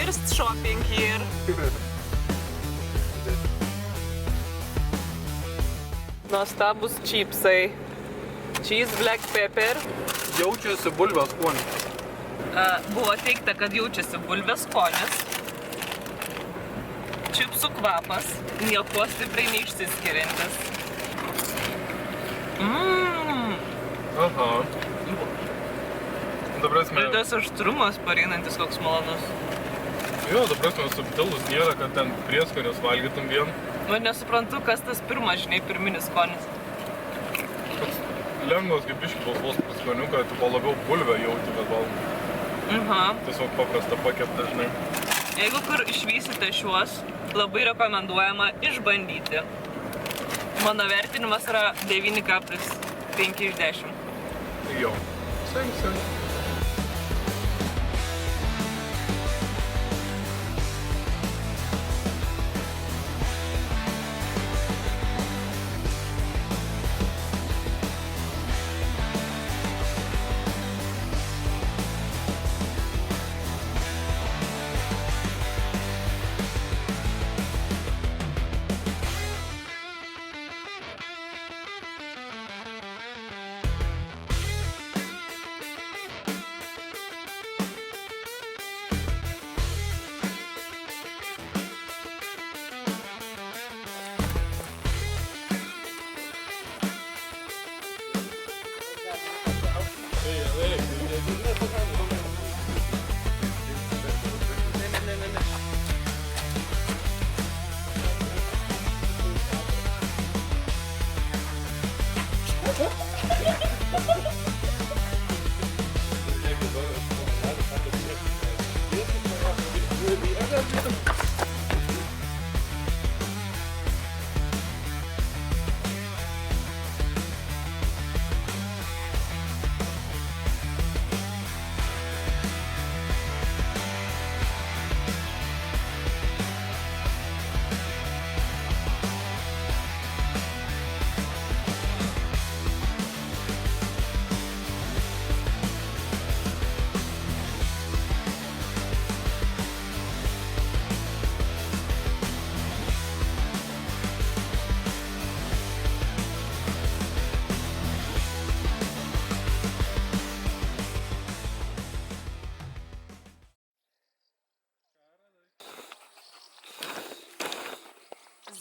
First shopping here. Nuostabus čipsai. Cheese black pepper. Jaučiasi bulvės skonis. Buvo teigta, kad jaučiasi bulvės skonis. Čipsų kvapas. Niekuo stipriai neišsiskiriantis. Aha. Ta prasme... Ir tas aštrumas pareinantis koks malonus. Jo, ta prasme, subtilus nėra, kad ten prieskonius valgytum vien. Nu, nesuprantu, kas tas pirmas, žinai, pirminis skonis. Toks lengvas kaip biškį balsvos prieskoniuką, tipo labiau bulvę jauti, bet gal tiesiog paprasta pakepta, žinai. Jeigu kur išvysite šiuos, labai rekomenduojama išbandyti. Mano vertinimas yra 9,5 iš 10. Jo. Seng.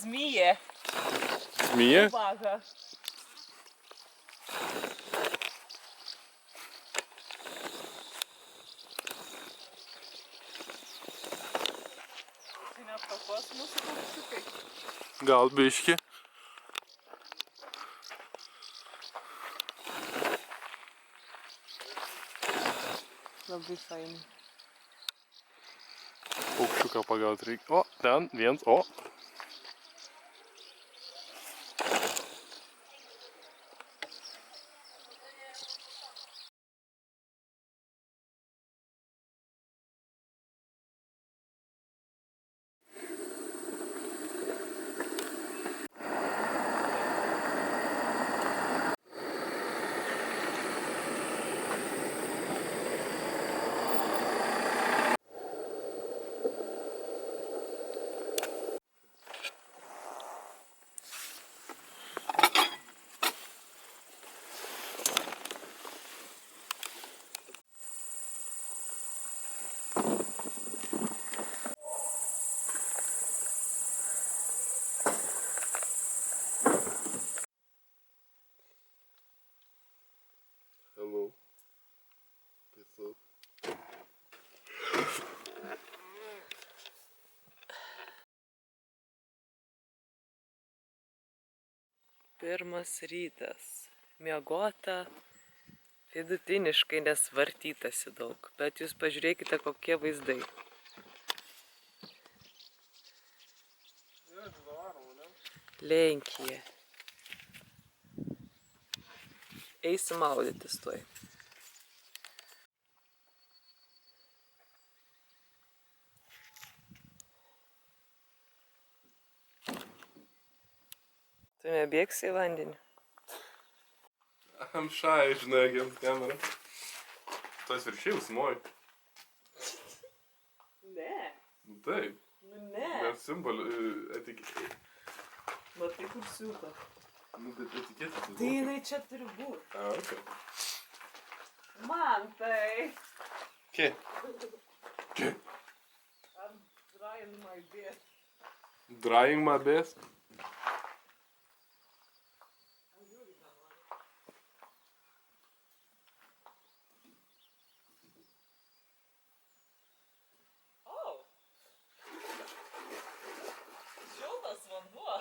Zmije. Zmije? Uwaga. Čia nepakos mūsų paukščiukai. Gal biškį. Labai fainai. Paukščiuką pagauti reikia. O, ten viens, o. Hello. What's up? Pirmas rytas. Miegota vidutiniškai, nes vartytasi daug. Bet jūs pažiūrėkite, kokie vaizdai. Lenkija. Eisim maudytis tuoj. Tu nebėgsi į vandenį? I'm shy, žinai, against camera. Tas viršiai užsimoji. Ne. Nu taip. Nu ne. Nes simbolių etiketė. Matai, kur siūta. Nu, bet etiketė. Tai jinai čia turi būti. A, okei. Man tai. Kie? Kie? I'm drying my beard. Drying my best. Oh. Šiltas vanduo.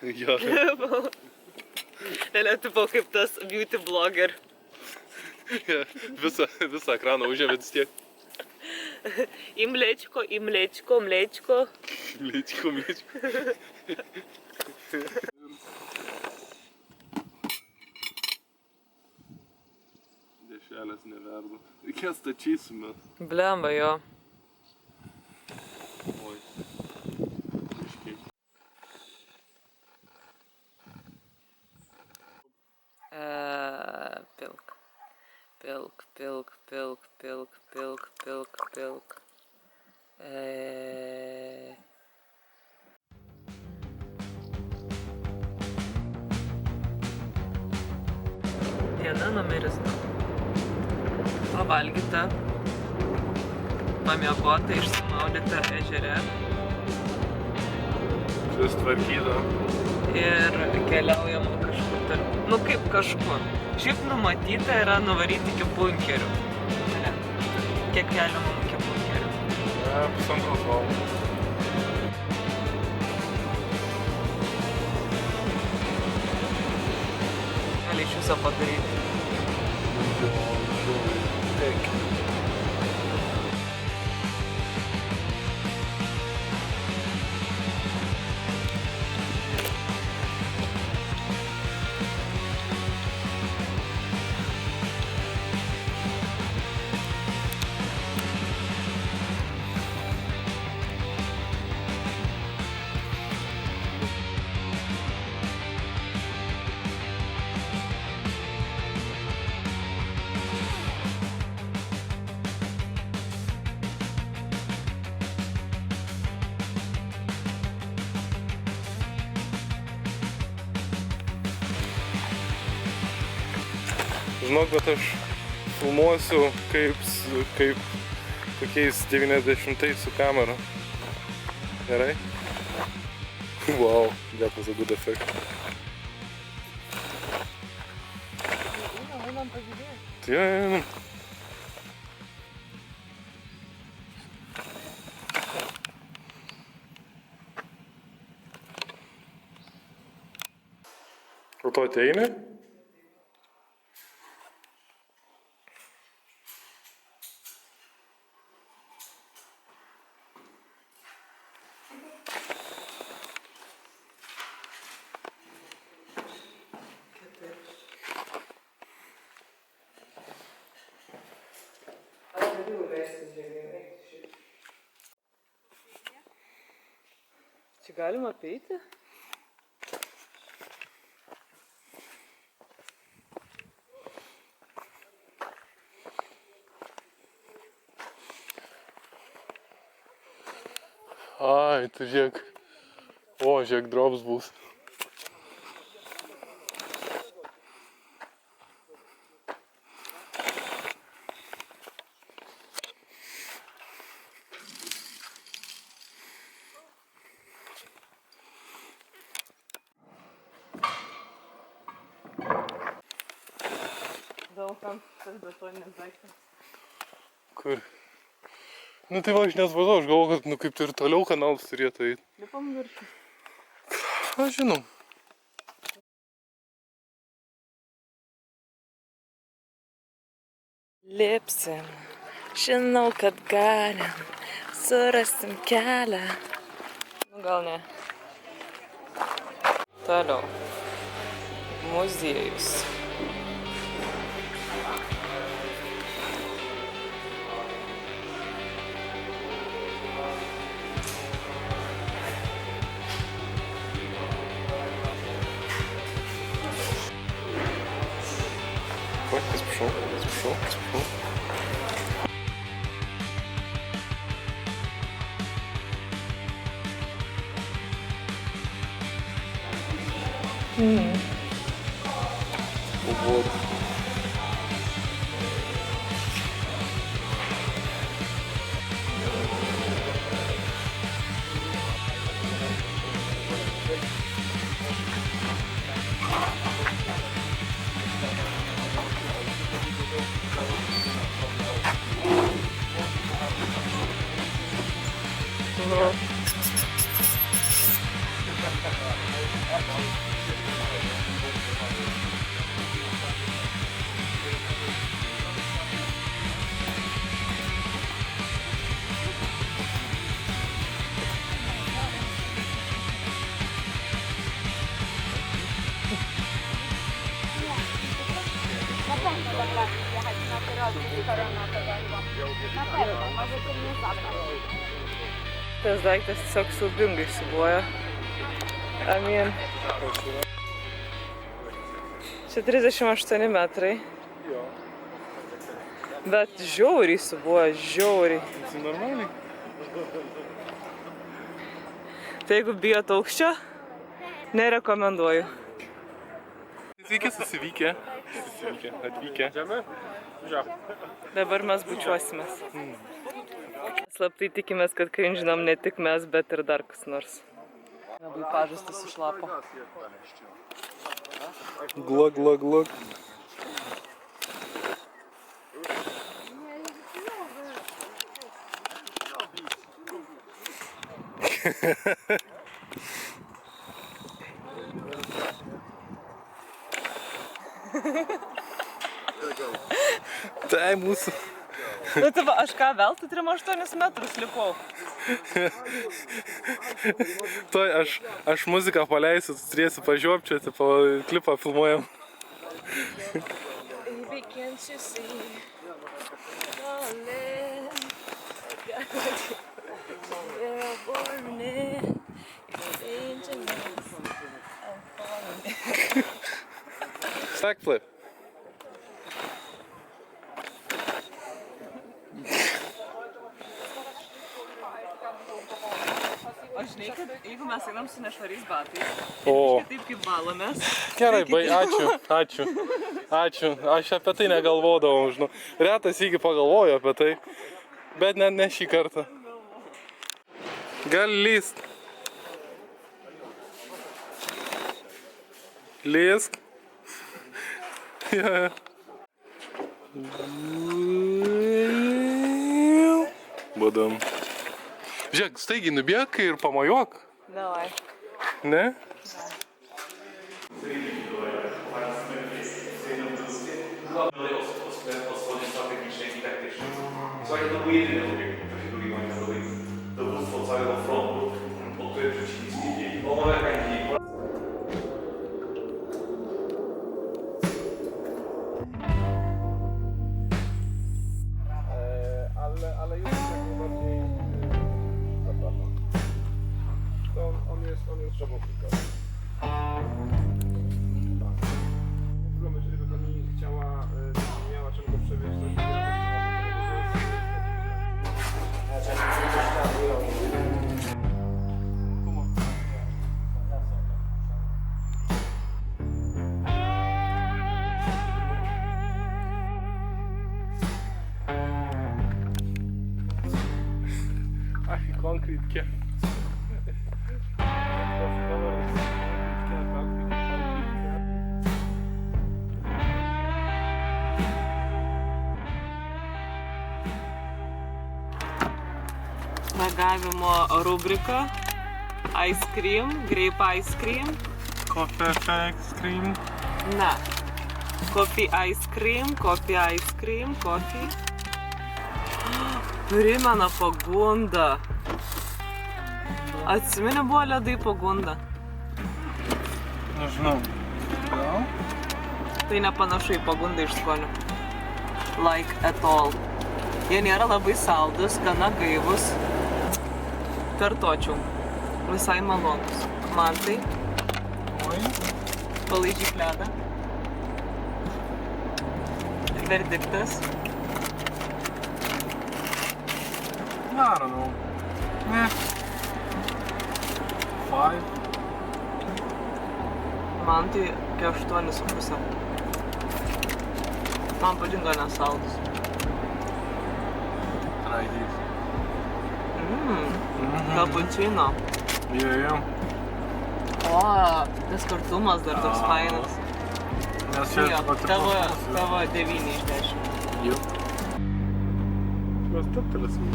Jo. Nelė, tipo kaip tas beauty blogger. Visą ekraną užėmė vis tiek. I mlečko, i mlečko, mlečko. Mlečko. Dešelės neverda. Reikės stačysime. Blemba jo. Oi. Kažkaip. Pilk. Pilk, pilk, pilk, pilk, pilk, pilk, pilk. Diena numeris 2. Pavalgyta, pamiegota, išsimaudyta ežere Vis tvarkyta. ir keliaujama kažkur tarp. Nu kaip kažkur. Šiaip numatyta yra nuvaryti iki bunkerių. Ne. Kiek kelio mum iki bunkerių? Pusantros valandos. Gali iš viso padaryti. Žinok, bet aš filmuosiu kaip tokiais 90-ais su kamera. Gerai? Wow, that was a good effect. Tai einam. O tu ateini? Čia galima apeiti? Ai, tu žiūrėk. O, žiūrėk, drops bus. Daug kam tas betoninis daiktas. Kur? Nu tai va, aš nesupratau, aš galvoju, kad kaip tai ir toliau kanalas turėtų eiti. Lipam viršų. Aš žinau. Lipsim, žinau, kad galim, surasim kelią. Nu gal ne. Toliau. muziejus. Ой, kas pšau. Вот. Tas daiktas tiesiog siaubingai siūbuoja. Čia 38 metrai. Bet žiauriai siūbuoja, žiauriai. Tai normaliai? Tai jeigu bijot aukščio, nerekomenduoju. Sveiki, susivykę. Atvykę. Dabar mes bučiuosimės. Slaptai tikimės, kad krinžinam ne tik mes, bet ir dar kas nors. Labai pažastas sušlapo. Glug. Tai mūsų. Nu, tai va, aš ką veltui 3-8 metrus lipau. Tuoj aš muziką paleisiu, tu turėsi pažiopčioti, klipą filmuojam. Backflip. O žinai, kad jeigu mes einam su nešvariais batais, O. taip kaip balomės. Gerai, ačiū. Aš apie tai negalvodavau, žinau. Retas iki pagalvoju apie tai, bet ne šį kartą. Gali lyst. Lysk. Ja. Badam. Žiūrėk, staigiai nubėk ir pamojuok. Davai. Ne? Ale już tak bardziej zapraszam. To on jest żabownika. Problem, jeżeli by pani chciała, miała czym go przewieźć, to konkretnie. Ragavimo rubrika. Ice cream, grape ice cream. Coffee ice cream. Ne. Coffee ice cream, coffee. Primena pagundą. Atsimeni, buvo ledai pagunda. Nežinau. Gal? Tai nepanašu į pagundą iš skonio. Like at all. Jie nėra labai saldus, gana gaivus. Kartočiau. Visai malonus. Man tai. Palaikyk ledą. Verdiktas. I don't know. 5. Man tai 8,5. Man patinka nesaldus. Try this. Cappuccino. Yeah. O, tas kartumas dar toks fainas. Nes Jo, čia tavo 9 iš 10. Jau. Mes taptelėsim.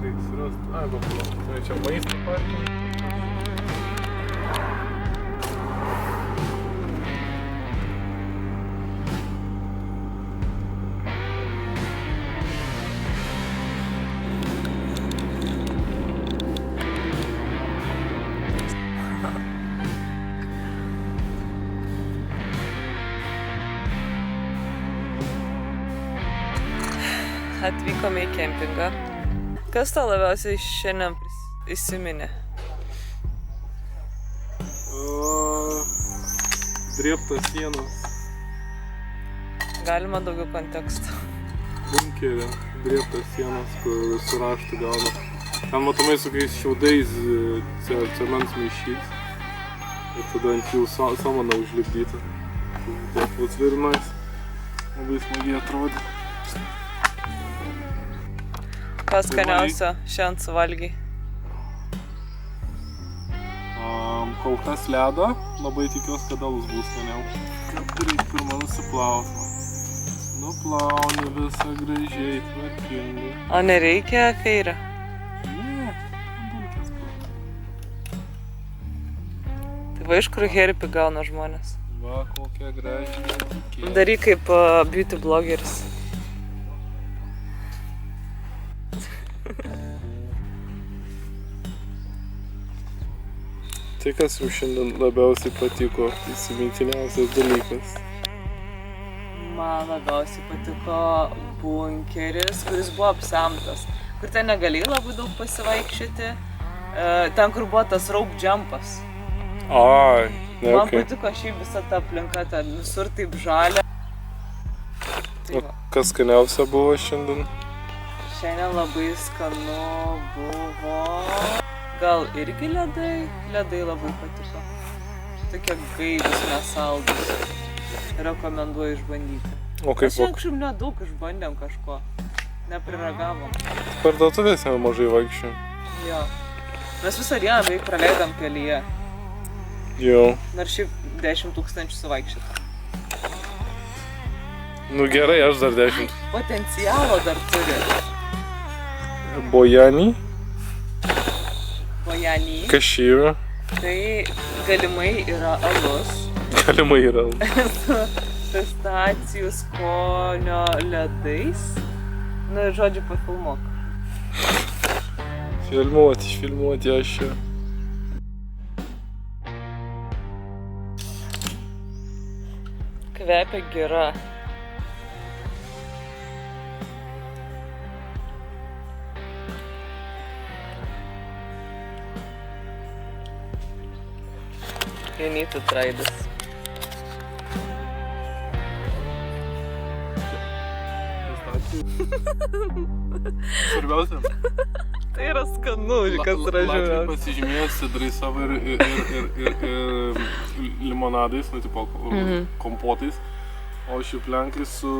Reikia surasti. Ai, palauk. Tai čia maisto parkingas. Atvykome į kempingą. Kas tau labiausiai šiandien įsiminė? Drėbtas sienos. Galima daugiau konteksto. Bunkerė. Drėbtas sienos, kur su raštu gauna. Ten matomai su kokiais šiaudais cements maišys. Ir tada ant jų samana užlipdyta. That was very nice. Labai smagiai atrodė. Kas skaniausio šiandien suvalgiai? Kol kas ledą, labai tikiuosi, kad alus bus skaniau. Reikia pirmą nusiplauti. Nuplauni visą gražiai, tvarkingai. O nereikia kairę? Ne, dulkės plauti. Tai va iš kur herpį gauna žmonės? Va, kokia gražiai tikė. Daryk kaip beauty blogeris. Tai kas jums šiandien labiausiai patiko, įsimintiniausias dalykas? Man labiausiai patiko bunkeris, kuris buvo apsemtas, kur ten negalėjai labai daug pasivaikščioti, ten kur buvo tas rope jumpas. Ai, ne, Man okei. patiko šiaip visa ta aplinka, ten visur taip žalia. Tai O va. kas skaniausia buvo šiandien? Šiandien labai skanu buvo. Gal irgi ledai? Ledai labai patiko. Tokie gaivūs, nesaldūs. Rekomenduoju išbandyti. O kaip Mes anksčiau nedaug išbandėm kažko. Nepriragavom. parduotuvėse mažai vaikščiojom. Jo. Mes visą dieną beveik praleidom kelyje. Jau. Nors šiaip 10 000 suvaikščiota. Nu gerai, aš dar 10. Potencialo dar turi. Bojani, Bojany. Kašyra, Tai galimai yra alus. galimai yra. Su pistacijų skonio ledais. Nu ir žodžiu pafilmuok. Filmuoti aš čia. Kvepia gira. You need to try this. Svarbiausia. Tai yra skanu, kas yra Latviai žiūrėjau. pasižymėjo sidrai savo ir limonadais, nu tipo kompotais, o šiaip lenkai su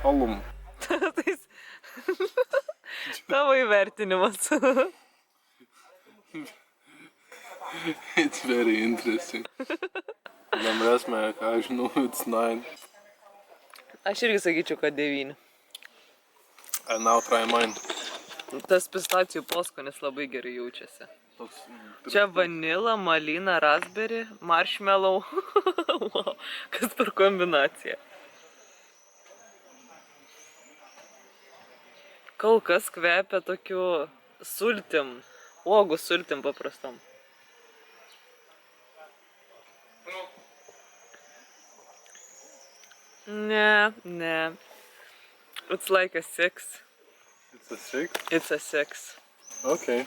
alum. Tavo įvertinimas. It's very interesting. Lemresme, ką aš žinau, it's 9. Aš irgi sakyčiau, kad 9. And now try mine. Tas pistacijų poskonis labai gerai jaučiasi. Toks, Čia vanila, malina, raspberry, marshmallow. Wow, kas per kombinacija. Kol kas kvepia tokiu sultim, uogų sultim paprastam. Ne. It's like a 6. It's a 6? It's a 6. Okay.